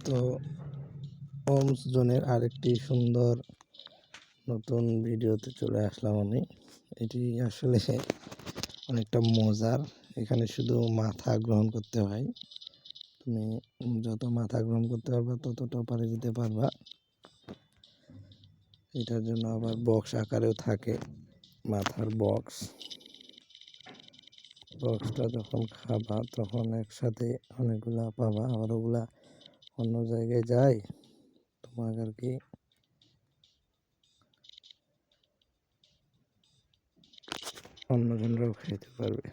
তো হোমস জোনের আরেকটি সুন্দর নতুন ভিডিওতে চলে আসলাম আমি। এটি আসলে অনেকটা মজার। এখানে শুধু মাথা গ্রহণ করতে হয়। তুমি যত মাথা গ্রহণ করতে পারবা ততটা পারে যেতে পারবা। এটার জন্য আবার বক্স আকারেও থাকে, মাথার বক্সটা যখন খাবা তখন একসাথে অনেকগুলা পাবা, আবার ওগুলা অন্য জায়গায় যায়, তোমাকে আর কি অন্যজনরাও খাইতে পারবে।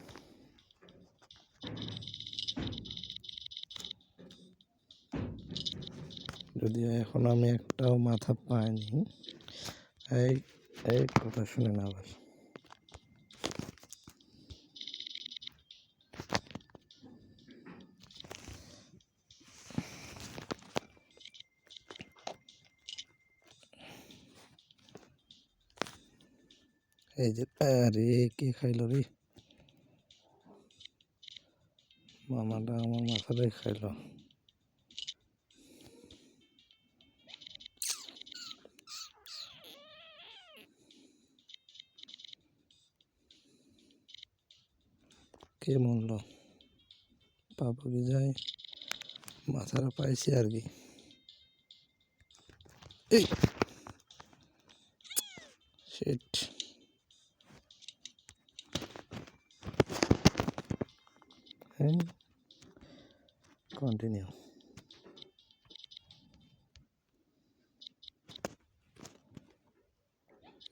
যদিও এখন আমি একটাও মাথা পাইনি। এই এই কথা শুনে না আবার। এই যে আরে কে খাইলো রে? মামাটা আমার মাথাটাই খাইলো। কে মরলো? পাবো কি যায়, মাথাটা পাইছি আর কি। এই শিট। হ্যাঁ, কন্টিনিউ।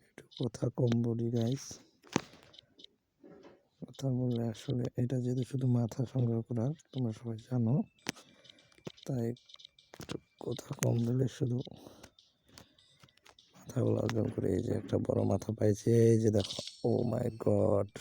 একটু কথা কম বলি গাইস। কথা বললে আসলে এটা যেহেতু শুধু মাথা সংগ্রহ করার, তোমরা সবাই জানো, তাই একটু কথা কম বলে শুধু মাথাগুলো অর্জন করে। এই যে একটা বড় মাথা পাইছে, এই যে দেখো। ও মাই গড,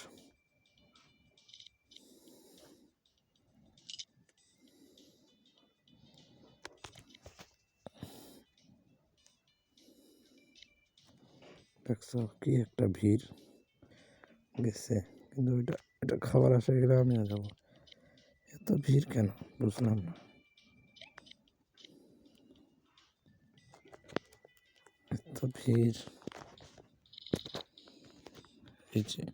দেখছো কি একটা ভিড় গেছে, কিন্তু এটা খাবার আশা গেলে আমিও যাবো। এত ভিড় কেন বুঝলাম না, এত ভিড়। এই যে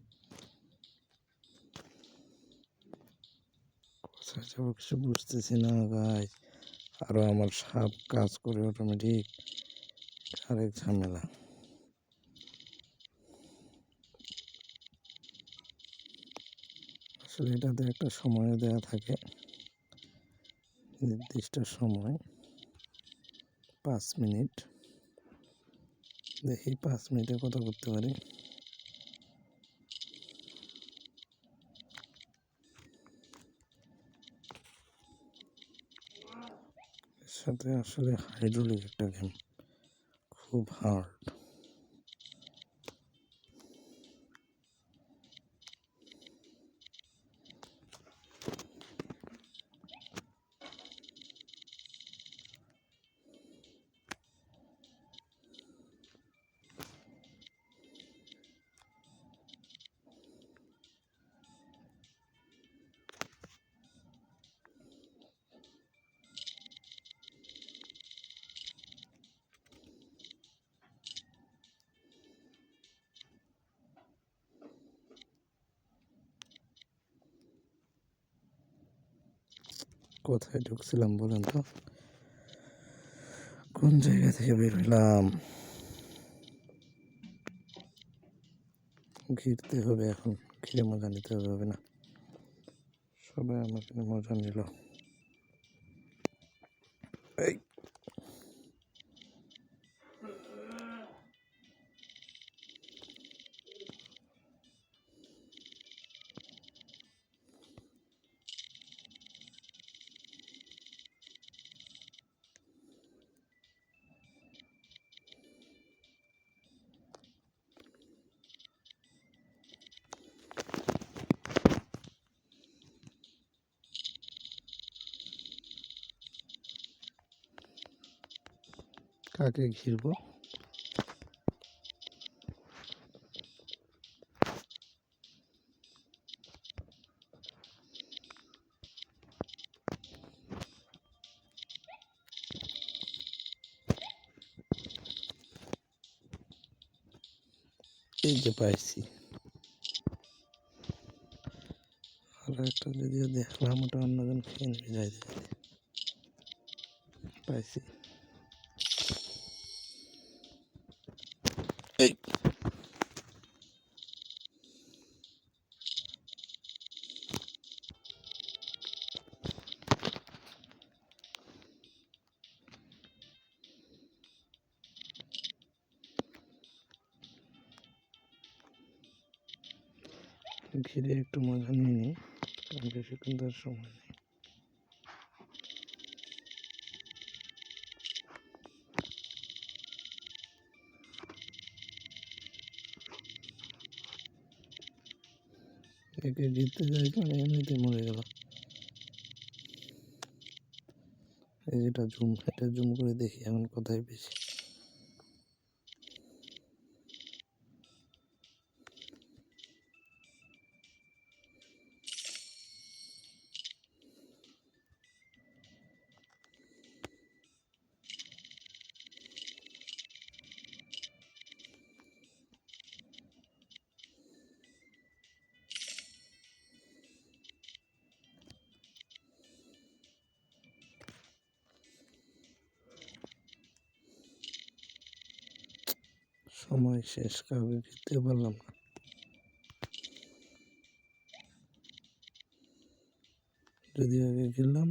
কোথায় যাবো কিছু বুঝতেছি না গাইস। আরো আমার সাপ কাজ করে অটোমেটিক, আরেক ঝামেলা। আসলে এটাতে একটা সময় দেওয়া থাকে, নির্দিষ্ট সময় 5 মিনিট। দেখি 5 মিনিটে কত করতে পারি। এর সাথে আসলে হাইড্রোলিক একটা গেম, খুব হার্ড। কোথায় ঢুকছিলাম বলেন তো? কোন জায়গা থেকে বের হইলাম? ঘিরতে হবে এখন, ঘিরে মজা নিতে হবে না? সবাই আমাকে মজা নিল। এই কাকে ঘিরবো? এই যে পাইছি। আর একটা যদিও দেখলাম ওটা অন্যজন খেয়ে নেবে যাইতে যাইতে। পাইছি। এই ঘিরে একটু মজা নিয়ে নিই, কারণ বেশিক্ষণ তার সময় নেই। একে জিততে চাইছিলাম, এমনিতে মরে গেল। এই যেটা জুম, এটা জুম করে দেখি এখন কোথায় বেশি। সময় শেষ, কাউকে জিততে পারলাম না। যদি আগে খেললাম